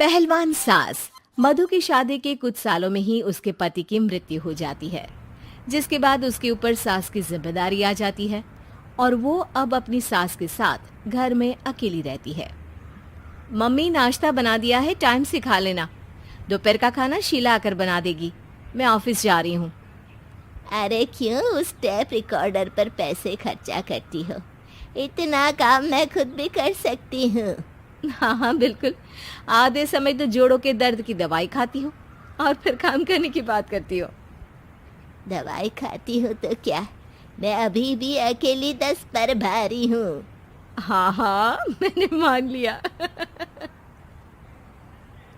पहलवान सास। मधु की शादी के कुछ सालों में ही उसके पति की मृत्यु हो जाती है, जिसके बाद उसके ऊपर सास की जिम्मेदारी आ जाती है और वो अब अपनी सास के साथ घर में अकेली रहती है। मम्मी, नाश्ता बना दिया है, टाइम से खा लेना। दोपहर का खाना शीला आकर बना देगी। मैं ऑफिस जा रही हूँ। अरे क्यों उस टेप रिकॉर्डर पर पैसे खर्चा करती हो? इतना काम मैं खुद भी कर सकती हूँ। हाँ हाँ बिल्कुल। आधे समय तो जोड़ों के दर्द की दवाई खाती हो और फिर काम करने की बात करती हो। दवाई खाती हो तो क्या, मैं अभी भी अकेली 10 पर भारी हूँ। हाँ हाँ मैंने मान लिया।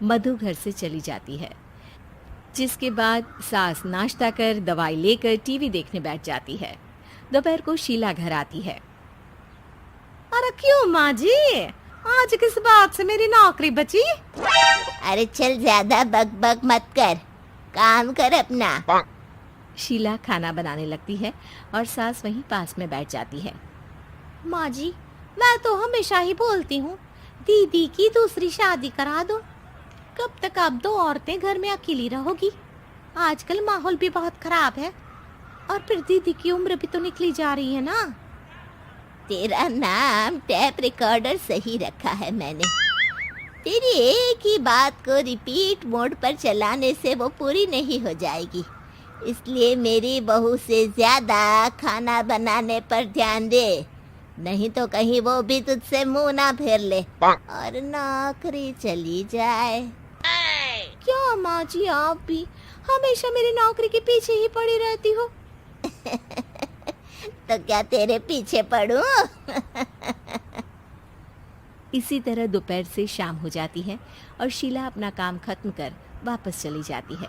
मधु घर से चली जाती है, जिसके बाद सास नाश्ता कर दवाई लेकर टीवी देखने बैठ जाती है। दोपहर को शीला घर आती है। अरे क्यों माँ जी, आज किस बात से मेरी नौकरी बची? अरे चल, ज्यादा बक मत कर, काम कर अपना। शीला खाना बनाने लगती है और सास वहीं पास में बैठ जाती है। माँ जी, मैं तो हमेशा ही बोलती हूँ, दीदी की दूसरी शादी करा दो। कब तक आप दो औरतें घर में अकेली रहोगी? आजकल माहौल भी बहुत खराब है और फिर दीदी की उम्र भी तो निकली जा रही है ना। तेरा नाम टेप रिकॉर्डर सही रखा है मैंने। तेरी एक ही बात को रिपीट मोड पर चलाने से वो पूरी नहीं हो जाएगी, इसलिए मेरी बहू से ज्यादा खाना बनाने पर ध्यान दे, नहीं तो कहीं वो भी तुझसे मुंह ना फेर ले और नौकरी चली जाए। क्या माँ जी, आप भी हमेशा मेरी नौकरी के पीछे ही पड़ी रहती हो? तो क्या तेरे पीछे पड़ूं? इसी तरह दोपहर से शाम हो जाती है और शीला अपना काम खत्म कर वापस चली जाती है।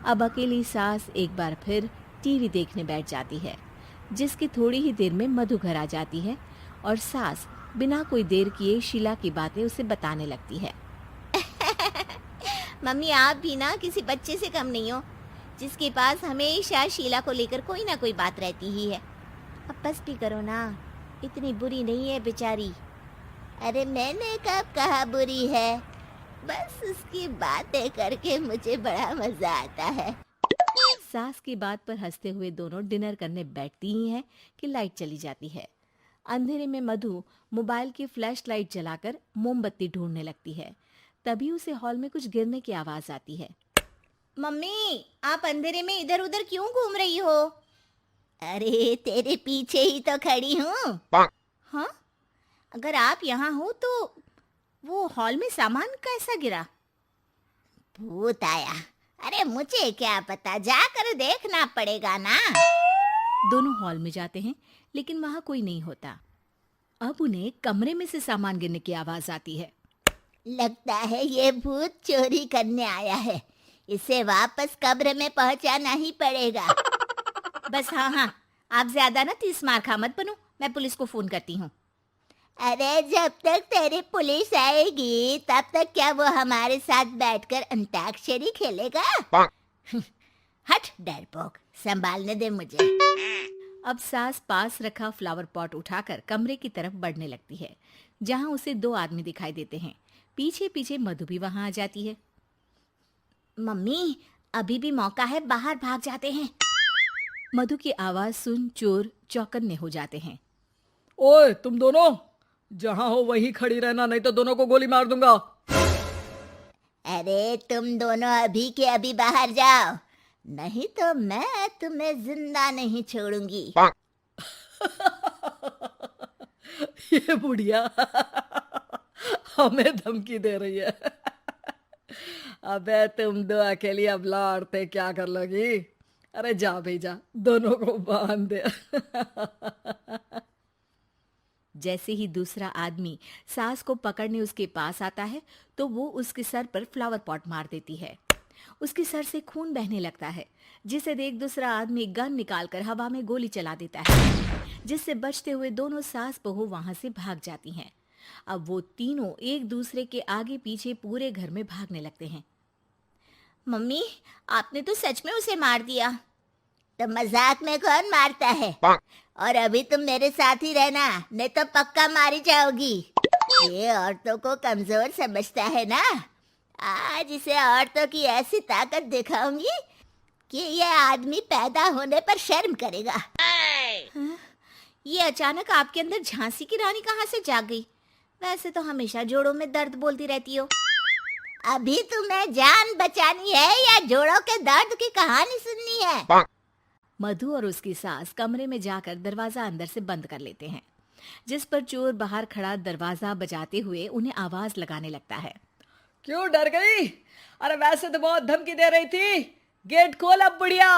अब अकेली सास एक बार फिर टीवी देखने बैठ जाती है, जिसकी थोड़ी ही देर में मधु घर आ जाती है और सास बिना कोई देर किए शीला की बातें उसे बताने लगती है। मम्मी, आप भी ना किसी बच्चे से कम नहीं हो, जिसके पास हमेशा शीला को लेकर कोई ना कोई बात रहती ही है। अब बस भी करो ना, इतनी बुरी नहीं है बेचारी। अरे मैंने कब कहा बुरी है, बस उसकी बातें करके मुझे बड़ा मजा आता है। सास की बात पर हंसते हुए दोनों डिनर करने बैठती ही हैं कि लाइट चली जाती है। अंधेरे में मधु मोबाइल की फ्लैश लाइट जलाकर मोमबत्ती ढूंढने लगती है। तभी उसे हॉल में कुछ गिरने की आवाज आती है। मम्मी, आप अंधेरे में इधर उधर क्यों घूम रही हो? अरे तेरे पीछे ही तो खड़ी हूँ। हाँ, अगर आप यहाँ हो तो वो हॉल में सामान कैसा गिरा? भूत आया। अरे मुझे क्या पता, जाकर देखना पड़ेगा ना। दोनों हॉल में जाते हैं, लेकिन वहां कोई नहीं होता। अब उन्हें कमरे में से सामान गिरने की आवाज आती है। लगता है ये भूत चोरी करने आया है, इसे वापस कब्र में पहुंचाना ही पड़ेगा। बस हाँ हाँ, आप ज्यादा ना 30 मार खा मत बनो, मैं पुलिस को फोन करती हूँ। अरे जब तक तेरी पुलिस आएगी तब तक क्या वो हमारे साथ बैठकर अंताक्षरी खेलेगा? हट डरपोक, संभालने दे मुझे। अब सास पास रखा फ्लावर पॉट उठाकर कमरे की तरफ बढ़ने लगती है, जहां उसे 2 आदमी दिखाई देते हैं। पीछे पीछे मधु भी वहां आ जाती है। मम्मी, अभी भी मौका है, बाहर भाग जाते हैं। मधु की आवाज सुन चोर चौकन्ने हो जाते हैं। ओए तुम दोनों, जहां हो वहीं खड़ी रहना, नहीं तो दोनों को गोली मार दूंगा। अरे तुम दोनों अभी के अभी बाहर जाओ, नहीं तो मैं तुम्हें जिंदा नहीं छोड़ूंगी। ये बुढ़िया हमें धमकी दे रही है। अबे तुम दो अकेली अब लड़ते क्या कर लोगी? अरे जा भेजा, दोनों को बांध दे। जैसे ही दूसरा आदमी सास को पकड़ने उसके पास आता है, तो वो उसके सर पर फ्लावर पॉट मार देती है। उसके सर से खून बहने लगता है, जिसे देख दूसरा आदमी गन निकालकर हवा में गोली चला देता है, जिससे बचते हुए दोनों सास बहू वहां से भाग जाती हैं। अब वो तीनों एक दूसरे के आगे पीछे पूरे घर में भागने लगते हैं। मम्मी, आपने तो सच में उसे मार दिया। तो मजाक में कौन मारता है? और अभी तुम मेरे साथ ही रहना, नहीं तो पक्का मारी जाओगी। ये औरतों को कमजोर समझता है ना। आज इसे औरतों की ऐसी ताकत दिखाऊंगी कि ये आदमी पैदा होने पर शर्म करेगा। ये अचानक आपके अंदर झांसी की रानी कहाँ से जाग गई? वैसे तो हमेशा जोड़ों में दर्द बोलती रहती हो। अभी तुम्हें जान बचानी है या जोड़ों के दर्द की कहानी सुननी है? मधु और उसकी सास कमरे में जाकर दरवाजा अंदर से बंद कर लेते हैं, जिस पर चोर बाहर खड़ा दरवाजा बजाते हुए उन्हें आवाज लगाने लगता है। क्यों डर गई? अरे वैसे तो बहुत धमकी दे रही थी। गेट खोल अब बुढ़िया।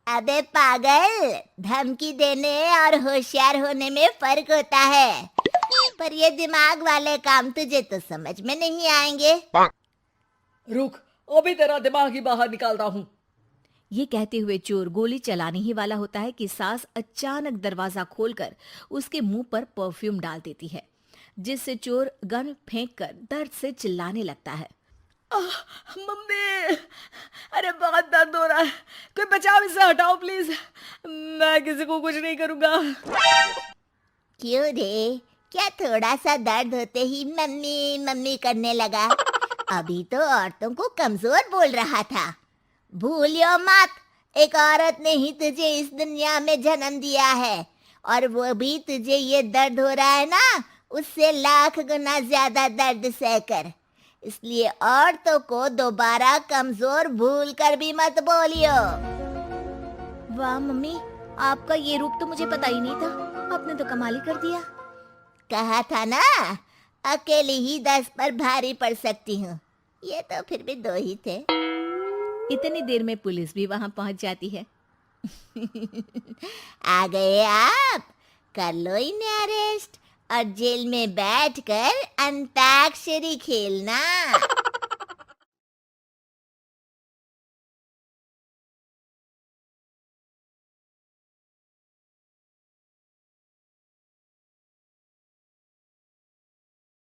अबे पागल, धमकी देने और होशियार होने में फर्क होता है, पर ये दिमाग वाले काम तुझे तो समझ में नहीं आएंगे। रुक, अभी तेरा दिमाग ही बाहर निकालता हूँ। ये कहते हुए चोर गोली चलाने ही वाला होता है कि सास अचानक दरवाजा खोलकर उसके मुंह पर परफ्यूम डाल देती है, जिससे चोर गन फेंककर दर्द से चिल्लाने लगता है। मम्मी, अरे बहुत दर्द हो रहा है, कोई बचाओ, इसे हटाओ प्लीज। मैं किसी को कुछ नहीं करूंगा। क्यों रे, क्या थोड़ा सा दर्द होते ही मम्मी मम्मी करने लगा? अभी तो औरतों को कमजोर बोल रहा था। भूलियो मत, एक औरत ने ही तुझे इस दुनिया में जन्म दिया है, और वो भी तुझे ये दर्द हो रहा है ना, उससे लाख गुना ज्यादा दर्द सहकर। इसलिए औरतों को दोबारा कमजोर भूल कर भी मत बोलियो। वाह मम्मी, आपका ये रूप तो मुझे पता ही नहीं था। आपने तो कमाल ही कर दिया। कहा था ना, अकेली ही 10 पर भारी पड़ सकती हूँ। ये तो फिर भी 2 ही थे। इतनी देर में पुलिस भी वहां पहुंच जाती है। आ गए आप, कर लो इन्हें अरेस्ट और जेल में बैठकर अंताक्षरी खेलना।